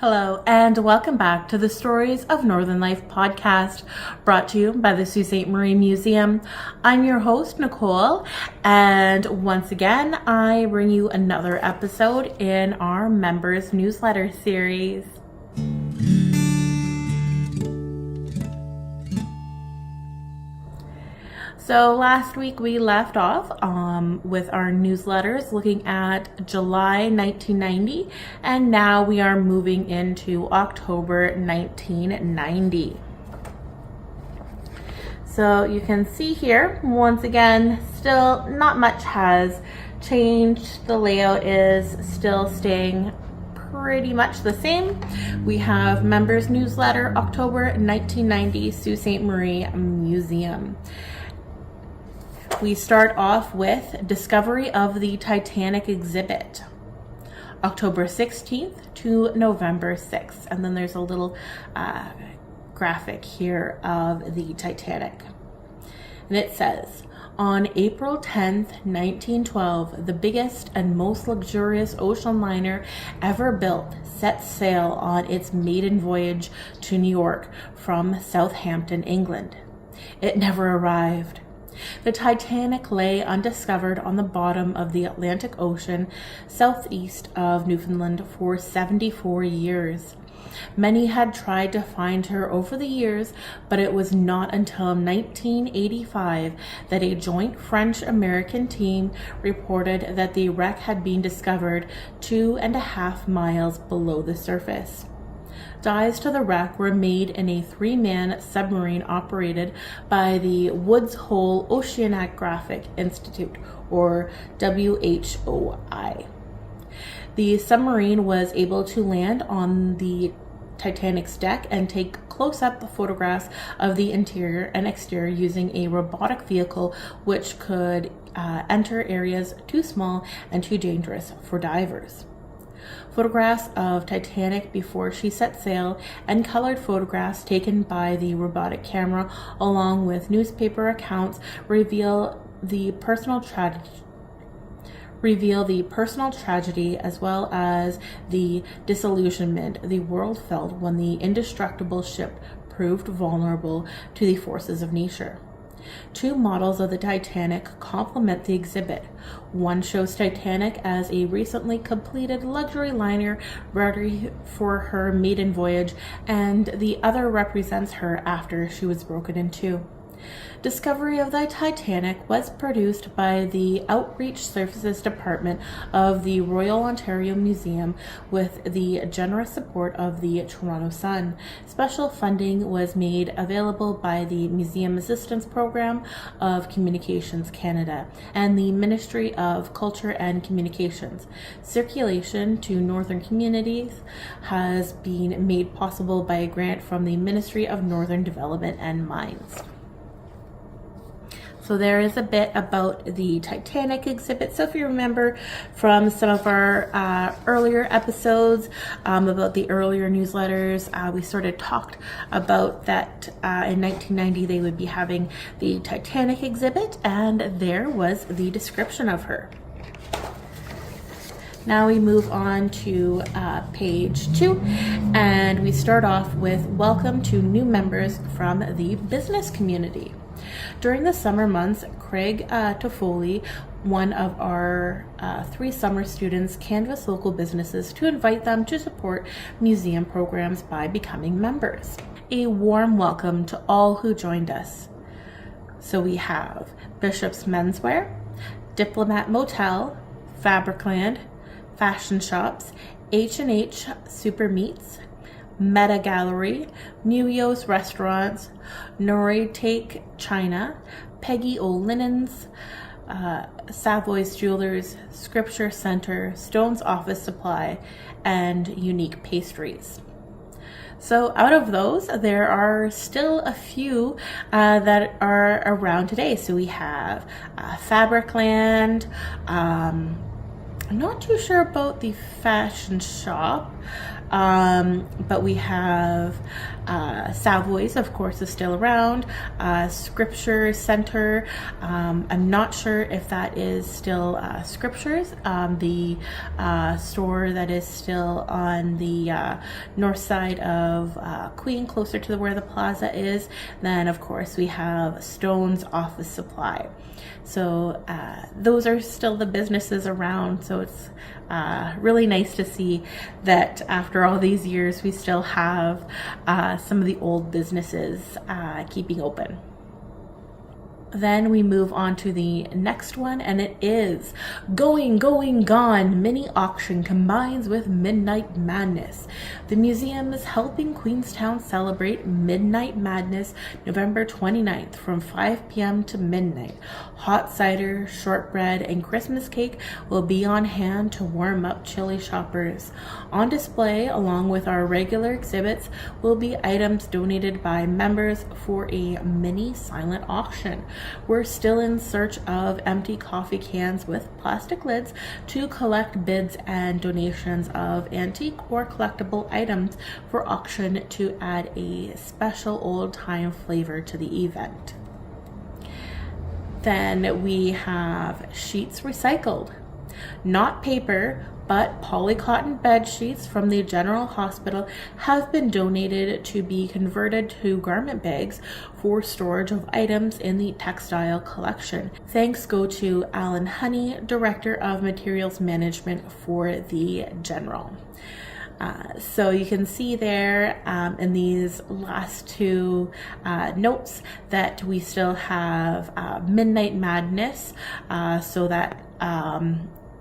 Hello, and welcome back to the Stories of Northern Life podcast, brought to you by the Sault Ste. Marie Museum. I'm your host, Nicole, and once again, I bring you another episode in our members newsletter series. So last week we left off with our newsletters looking at July 1990, and now we are moving into October 1990. So you can see here, once again, still not much has changed. The layout is still staying pretty much the same. We have members newsletter, October 1990, Sault Ste. Marie Museum. We start off with Discovery of the Titanic exhibit, October 16th to November 6th. And then there's a little graphic here of the Titanic. And it says, on April 10th, 1912, the biggest and most luxurious ocean liner ever built set sail on its maiden voyage to New York from Southampton, England. It never arrived. The Titanic lay undiscovered on the bottom of the Atlantic Ocean southeast of Newfoundland for 74 years. Many had tried to find her over the years, but it was not until 1985 that a joint French-American team reported that the wreck had been discovered 2.5 miles below the surface. Dives to the wreck were made in a 3-man submarine operated by the Woods Hole Oceanographic Institute, or WHOI. The submarine was able to land on the Titanic's deck and take close-up photographs of the interior and exterior using a robotic vehicle which could enter areas too small and too dangerous for divers. Photographs of Titanic before she set sail and colored photographs taken by the robotic camera, along with newspaper accounts, reveal the personal tragedy as well as the disillusionment the world felt when the indestructible ship proved vulnerable to the forces of nature. 2 models of the Titanic complement the exhibit. One shows Titanic as a recently completed luxury liner ready for her maiden voyage, and the other represents her after she was broken in two. Discovery of the Titanic was produced by the Outreach Services Department of the Royal Ontario Museum with the generous support of the Toronto Sun. Special funding was made available by the Museum Assistance Program of Communications Canada and the Ministry of Culture and Communications. Circulation to northern communities has been made possible by a grant from the Ministry of Northern Development and Mines. So there is a bit about the Titanic exhibit. So if you remember from some of our earlier episodes about the earlier newsletters, we sort of talked about that in 1990 they would be having the Titanic exhibit, and there was the description of her. Now we move on to page 2, and we start off with welcome to new members from the business community. During the summer months, Craig Toffoli, one of our 3 summer students, canvassed local businesses to invite them to support museum programs by becoming members. A warm welcome to all who joined us. So we have Bishop's Menswear, Diplomat Motel, Fabricland, Fashion Shops, H&H Super Meats, Meta Gallery, Muyo's Restaurants, Nori Take China, Peggy O Linens, Savoy's Jewelers, Scripture Center, Stone's Office Supply, and Unique Pastries. So out of those, there are still a few that are around today. So we have Fabricland. I'm not too sure about the Fashion Shop. But we have Savoy's, of course, is still around. Scripture Center, I'm not sure if that is still Scriptures, the store that is still on the north side of Queen, closer to where the plaza is. Then, of course, we have Stone's Office Supply. So those are still the businesses around. So it's really nice to see that after all these years, we still have some of the old businesses keeping open. Then we move on to the next one, and it is Going Gone Mini Auction combines with Midnight Madness. The museum is helping Queenstown celebrate Midnight Madness November 29th from 5 p.m. to midnight. Hot cider, shortbread, and Christmas cake will be on hand to warm up chilly shoppers. On display, along with our regular exhibits, will be items donated by members for a mini silent auction. We're still in search of empty coffee cans with plastic lids to collect bids and donations of antique or collectible items for auction to add a special old-time flavor to the event. Then we have sheets recycled. Not paper, but polycotton bed sheets from the General Hospital have been donated to be converted to garment bags for storage of items in the textile collection. Thanks go to Alan Honey, Director of Materials Management for the General. So you can see there in these last two notes that we still have Midnight Madness, so that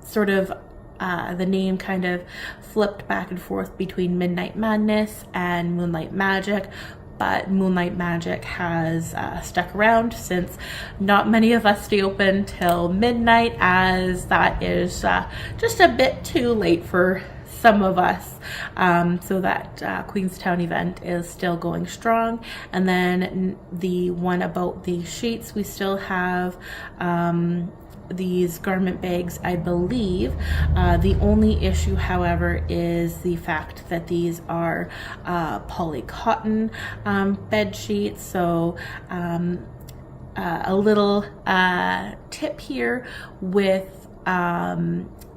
sort of the name kind of flipped back and forth between Midnight Madness and Moonlight Magic, but Moonlight Magic has stuck around since not many of us stay open till midnight, as that is just a bit too late for some of us. So that Queenstown event is still going strong. And then the one about the sheets, we still have these garment bags, I believe. The only issue, however, is the fact that these are polycotton bed sheets. So a little tip here with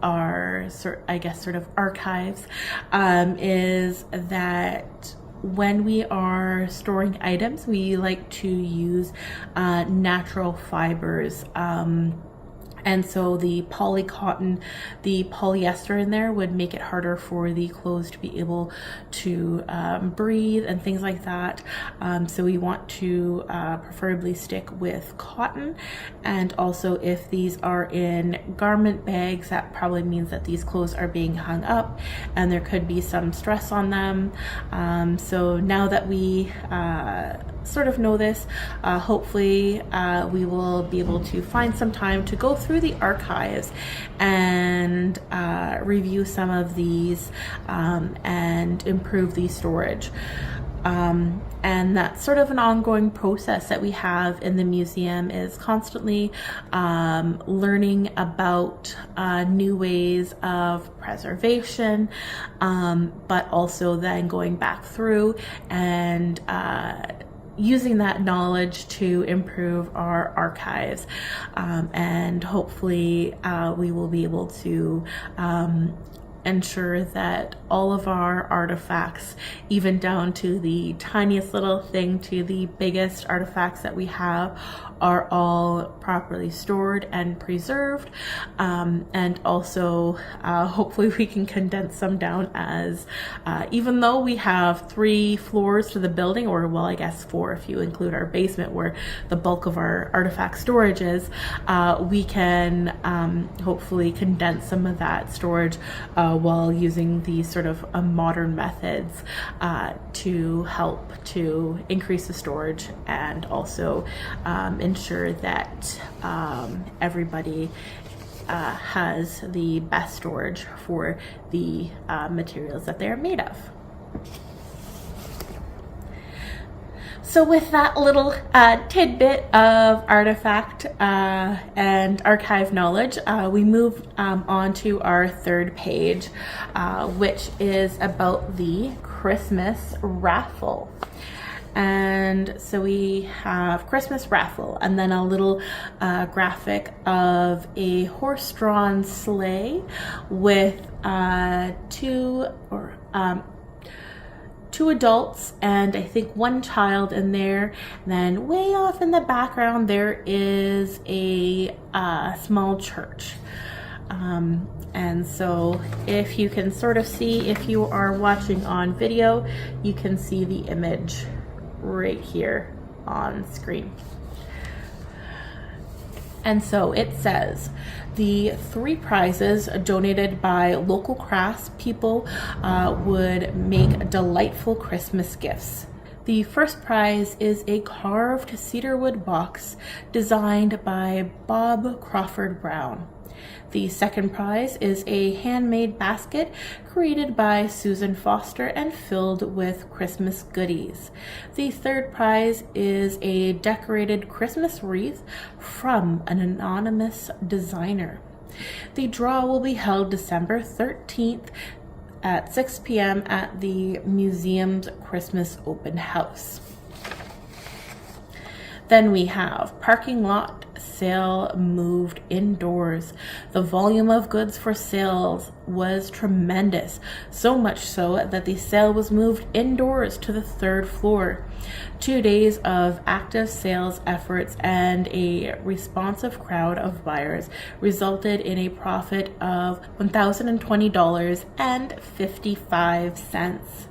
our sort of archives is that when we are storing items, we like to use natural fibers. And so the polycotton, the polyester in there would make it harder for the clothes to be able to breathe and things like that. So we want to preferably stick with cotton. And also if these are in garment bags, that probably means that these clothes are being hung up and there could be some stress on them. So now that we sort of know this, hopefully we will be able to find some time to go through the archives and review some of these and improve the storage. And that's sort of an ongoing process that we have in the museum, is constantly learning about new ways of preservation, but also then going back through and using that knowledge to improve our archives, and hopefully we will be able to ensure that all of our artifacts, even down to the tiniest little thing to the biggest artifacts that we have, are all properly stored and preserved, and also hopefully we can condense them down, as even though we have 3 floors to the building, or well, I guess 4 if you include our basement where the bulk of our artifact storage is, we can hopefully condense some of that storage while using these sort of modern methods to help to increase the storage and also ensure that everybody has the best storage for the materials that they are made of. So with that little tidbit of artifact and archive knowledge, we move on to our third page, which is about the Christmas raffle. And so we have Christmas raffle, and then a little graphic of a horse-drawn sleigh with two adults and I think one child in there. And then way off in the background there is a small church. And so if you can sort of see, if you are watching on video, you can see the image right here on screen. And so it says the 3 prizes donated by local crafts people would make delightful Christmas gifts. The first prize is a carved cedarwood box designed by Bob Crawford Brown. The second prize is a handmade basket created by Susan Foster and filled with Christmas goodies. The third prize is a decorated Christmas wreath from an anonymous designer. The draw will be held December 13th at 6 p.m. at the museum's Christmas open house. Then we have parking lot sale moved indoors. The volume of goods for sales was tremendous, so much so that the sale was moved indoors to the 3rd floor. 2 days of active sales efforts and a responsive crowd of buyers resulted in a profit of $1,020.55.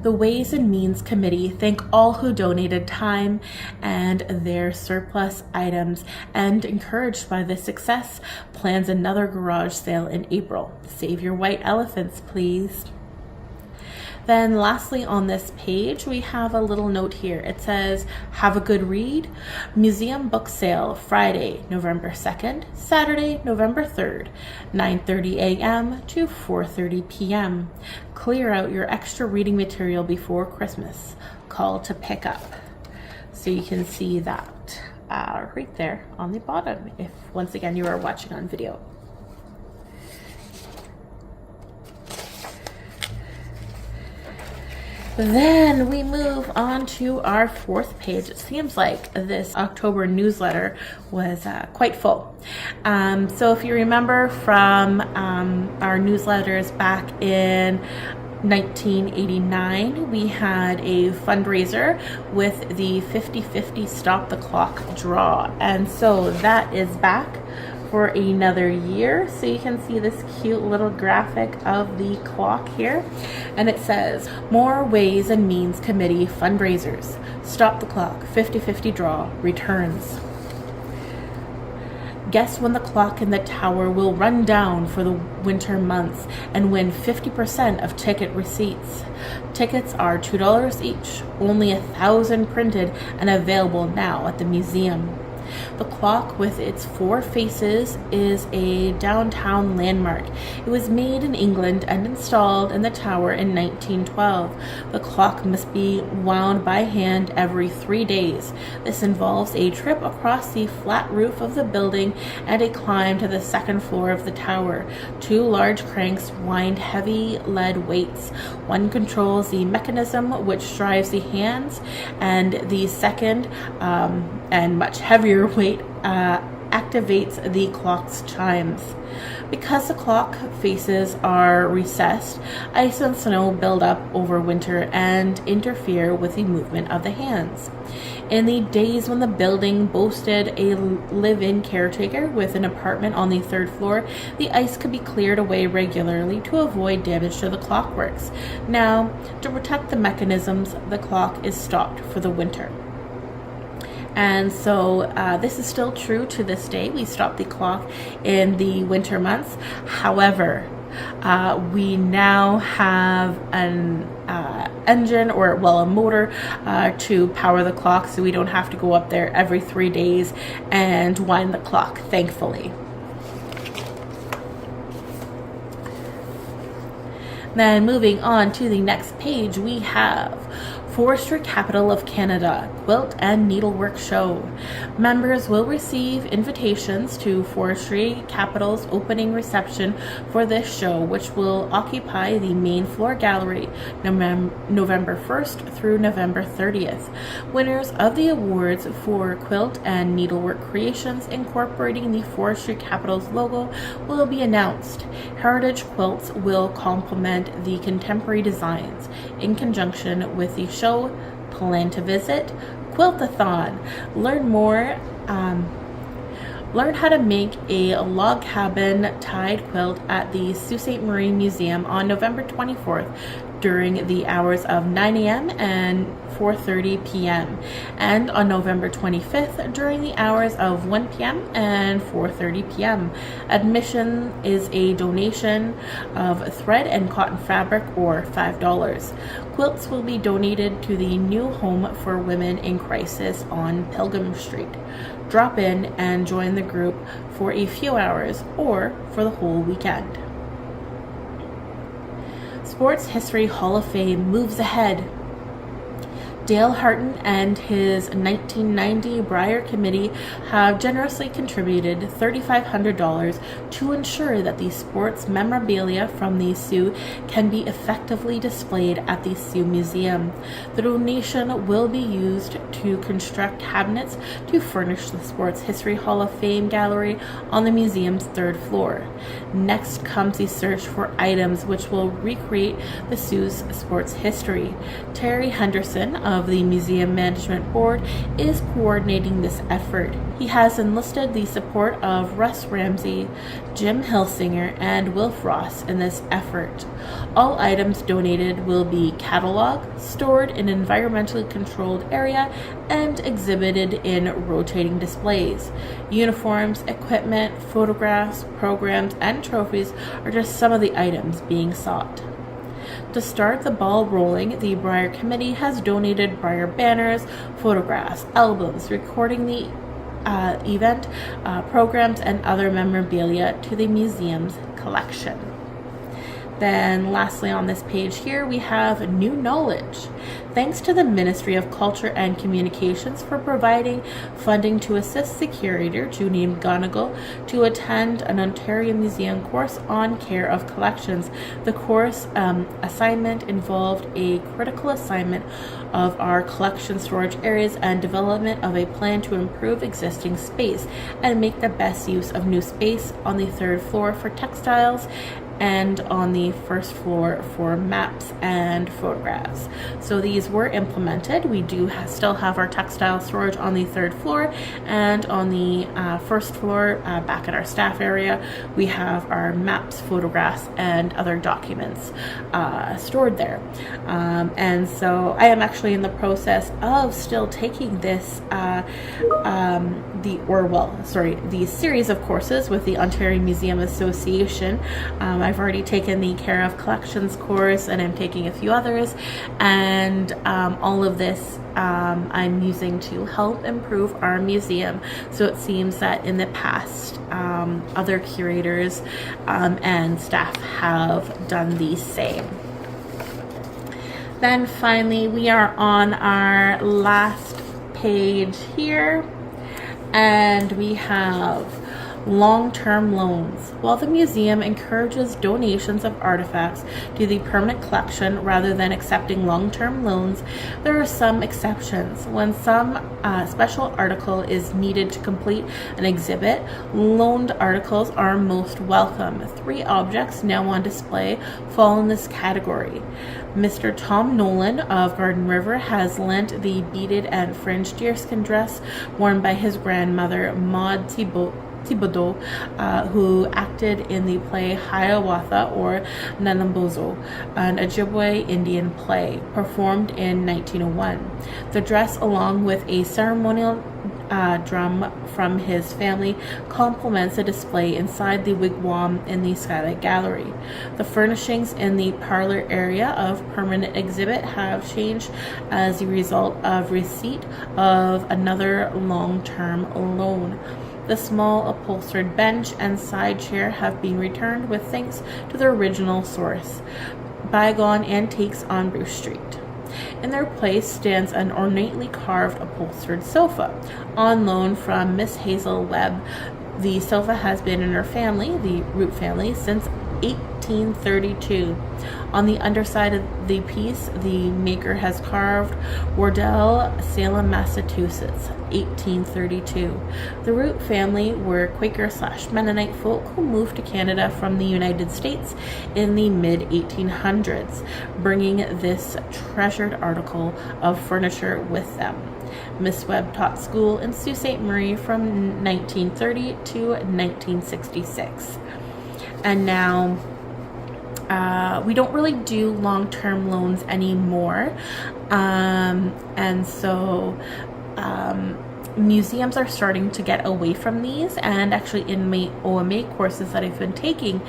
The Ways and Means Committee thank all who donated time and their surplus items, and encouraged by this success, plans another garage sale in April. Save your white elephants, please. Then lastly on this page, we have a little note here. It says, have a good read. Museum book sale Friday, November 2nd, Saturday, November 3rd, 9:30 a.m. to 4:30 p.m. Clear out your extra reading material before Christmas. Call to pick up. So you can see that right there on the bottom, if once again you are watching on video. Then we move on to our 4th page. It seems like this October newsletter was quite full. So if you remember from our newsletters back in 1989, we had a fundraiser with the 50/50 Stop the Clock draw. And so that is back for another year. So you can see this cute little graphic of the clock here, and it says More Ways and Means Committee fundraisers. Stop the Clock 50/50 draw returns. Guess when the clock in the tower will run down for the winter months and win 50% of ticket receipts. Tickets are $2 each, only 1,000 printed and available now at the museum. The clock with its 4 faces is a downtown landmark. It was made in England and installed in the tower in 1912. The clock must be wound by hand every 3 days. This involves a trip across the flat roof of the building and a climb to the 2nd floor of the tower. 2 large cranks wind heavy lead weights. One controls the mechanism which drives the hands, and the second and much heavier weight activates the clock's chimes. Because the clock faces are recessed, ice and snow build up over winter and interfere with the movement of the hands. In the days when the building boasted a live-in caretaker with an apartment on the 3rd floor, the ice could be cleared away regularly to avoid damage to the clockworks. Now, to protect the mechanisms, the clock is stopped for the winter. And so this is still true to this day. We stop the clock in the winter months. However, we now have an engine, or a motor to power the clock, so we don't have to go up there every 3 days and wind the clock, thankfully. Then moving on to the next page, we have Forestry Capital of Canada Quilt and Needlework Show. Members will receive invitations to Forestry Capital's opening reception for this show, which will occupy the main floor gallery November 1st through November 30th. Winners of the awards for quilt and needlework creations incorporating the Forestry Capital's logo will be announced. Heritage quilts will complement the contemporary designs. In conjunction with the show, plan to visit Quiltathon. Learn how to make a log cabin tied quilt at the Sault Ste. Marie Museum on November 24th during the hours of 9 a.m. and 4:30 p.m. and on November 25th during the hours of 1 p.m. and 4:30 p.m. Admission is a donation of thread and cotton fabric or $5. Quilts will be donated to the New Home for Women in Crisis on Pilgrim Street. Drop in and join the group for a few hours or for the whole weekend. Sports History Hall of Fame moves ahead. Dale Harton and his 1990 Brier Committee have generously contributed $3,500 to ensure that the sports memorabilia from the Sioux can be effectively displayed at the Sioux Museum. The donation will be used to construct cabinets to furnish the Sports History Hall of Fame gallery on the museum's third floor. Next comes the search for items which will recreate the Sioux's sports history. Terry Henderson of the Museum Management Board is coordinating this effort. He has enlisted the support of Russ Ramsey, Jim Hilsinger, and Wilf Ross in this effort. All items donated will be cataloged, stored in an environmentally controlled area, and exhibited in rotating displays. Uniforms, equipment, photographs, programs, and trophies are just some of the items being sought. To start the ball rolling, the Brier Committee has donated Brier banners, photographs, albums, recording the event, programs, and other memorabilia to the museum's collection. Then lastly on this page here, we have new knowledge. Thanks to the Ministry of Culture and Communications for providing funding to assist the curator, Junie McGonigal, to attend an Ontario Museum course on care of collections. The course assignment involved a critical assignment of our collection storage areas and development of a plan to improve existing space and make the best use of new space on the third floor for textiles and on the first floor for maps and photographs. So these were implemented. We do still have our textile storage on the third floor, and on the first floor, back at our staff area, we have our maps, photographs, and other documents stored there. And so I am actually in the process of still taking this the series of courses with the Ontario Museum Association. I've already taken the Care of Collections course, and I'm taking a few others, and all of this I'm using to help improve our museum. So it seems that in the past, other curators and staff have done the same. Then finally, we are on our last page here, and we have long-term loans. While the museum encourages donations of artifacts to the permanent collection rather than accepting long-term loans, there are some exceptions. When some special article is needed to complete an exhibit, loaned articles are most welcome. 3 objects now on display fall in this category. Mr. Tom Nolan of Garden River has lent the beaded and fringed deerskin dress worn by his grandmother, Maud Thibodeau, who acted in the play Hiawatha or Nanambozo, an Ojibwe Indian play, performed in 1901. The dress, along with a ceremonial drum from his family, complements a display inside the wigwam in the Skylight Gallery. The furnishings in the parlor area of permanent exhibit have changed as a result of receipt of another long-term loan. The small upholstered bench and side chair have been returned with thanks to their original source, Bygone Antiques on Bruce Street. In their place stands an ornately carved upholstered sofa, on loan from Miss Hazel Webb. The sofa has been in her family, the Root family, since 1832. On the underside of the piece, the maker has carved Wardell, Salem, Massachusetts, 1832. The Root family were Quaker/Mennonite folk who moved to Canada from the United States in the mid-1800s, bringing this treasured article of furniture with them. Miss Webb taught school in Sault Ste. Marie from 1930 to 1966. And now we don't really do long-term loans anymore. And so museums are starting to get away from these, and actually in my OMA courses that I've been taking,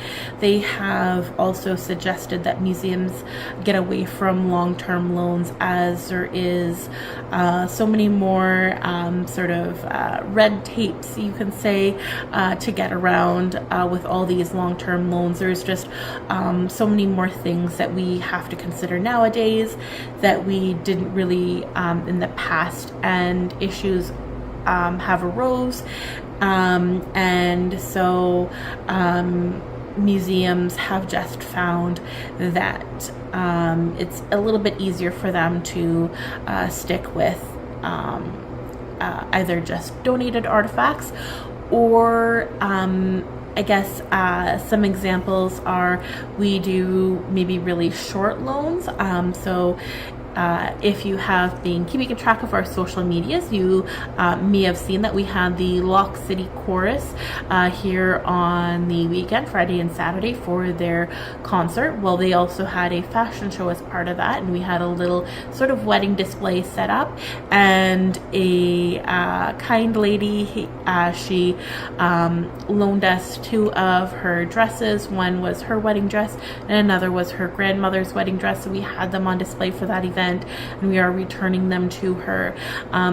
they have also suggested that museums get away from long-term loans, as there is so many more red tapes, you can say, to get around with all these long-term loans. There's just so many more things that we have to consider nowadays that we didn't really in the past, and issues have arose, and so museums have just found that it's a little bit easier for them to stick with either just donated artifacts, or I guess some examples are, we do maybe really short loans. If you have been keeping track of our social medias, you may have seen that we had the Lock City Chorus here on the weekend, Friday and Saturday, for their concert. Well, they also had a fashion show as part of that, and we had a little sort of wedding display set up, and a kind lady, she loaned us two of her dresses. One was her wedding dress and another was her grandmother's wedding dress, so we had them on display for that event, and we are returning them to her.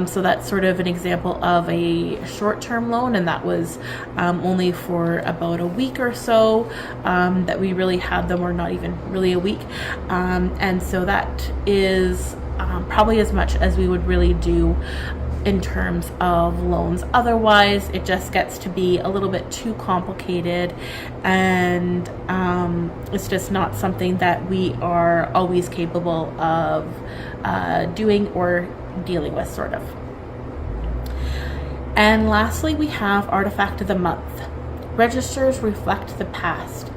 So that's sort of an example of a short-term loan, and that was only for about a week or so that we really had them, or not even really a week. And so that is probably as much as we would really do in terms of loans. Otherwise, it just gets to be a little bit too complicated, and it's just not something that we are always capable of doing or dealing with, sort of. And lastly, we have Artifact of the Month. Registers reflect the past.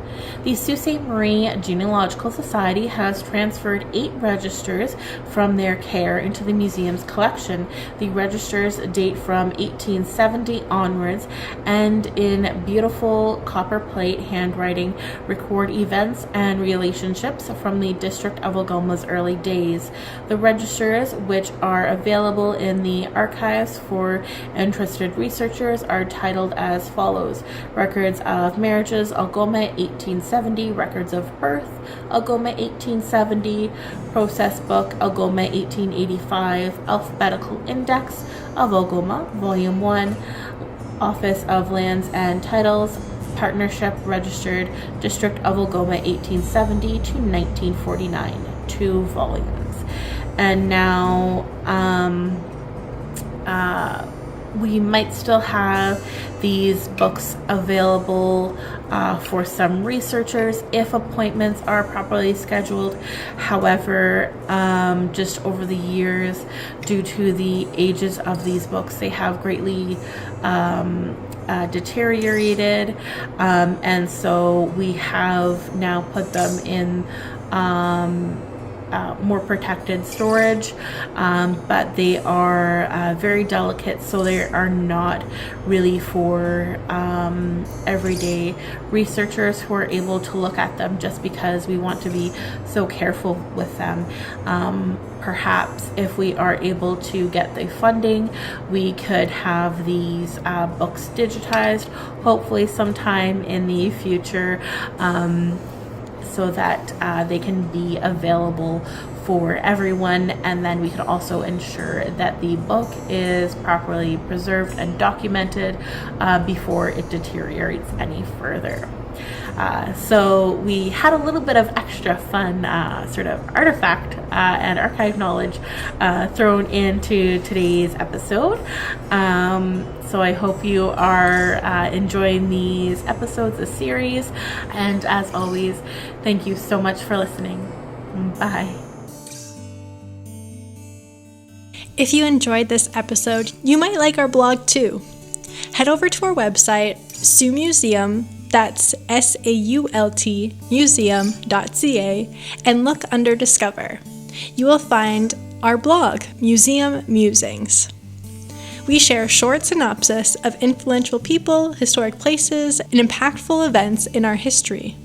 The Sault Ste. Marie Genealogical Society has transferred 8 registers from their care into the museum's collection. The registers date from 1870 onwards, and in beautiful copper plate handwriting record events and relationships from the District of Algoma's early days. The registers, which are available in the archives for interested researchers, are titled as follows: Records of Marriages, Algoma 1870, Records of Birth, Algoma 1870, Process Book, Algoma 1885, Alphabetical Index of Algoma, Volume 1, Office of Lands and Titles, Partnership Registered, District of Algoma 1870 to 1949, 2 volumes. And now we might still have these books available for some researchers if appointments are properly scheduled. However, just over the years, due to the ages of these books, they have greatly deteriorated, and so we have now put them in more protected storage, but they are very delicate, so they are not really for everyday researchers who are able to look at them, just because we want to be so careful with them. Perhaps if we are able to get the funding, we could have these books digitized, hopefully sometime in the future, so that they can be available for everyone, and then we could also ensure that the book is properly preserved and documented before it deteriorates any further. So we had a little bit of extra fun sort of artifact and archive knowledge thrown into today's episode. So I hope you are enjoying these episodes, this series, and as always, thank you so much for listening. Bye. If you enjoyed this episode, you might like our blog too. Head over to our website, Sioux Museum, that's SAULT museum.ca, and look under Discover. You will find our blog, Museum Musings. We share short synopsis of influential people, historic places, and impactful events in our history.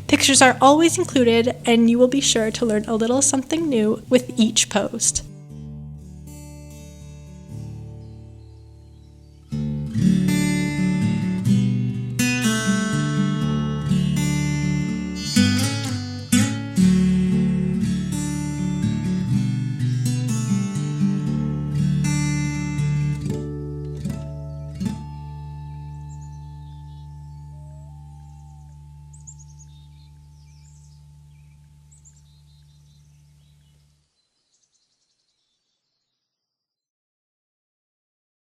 Pictures are always included, and you will be sure to learn a little something new with each post.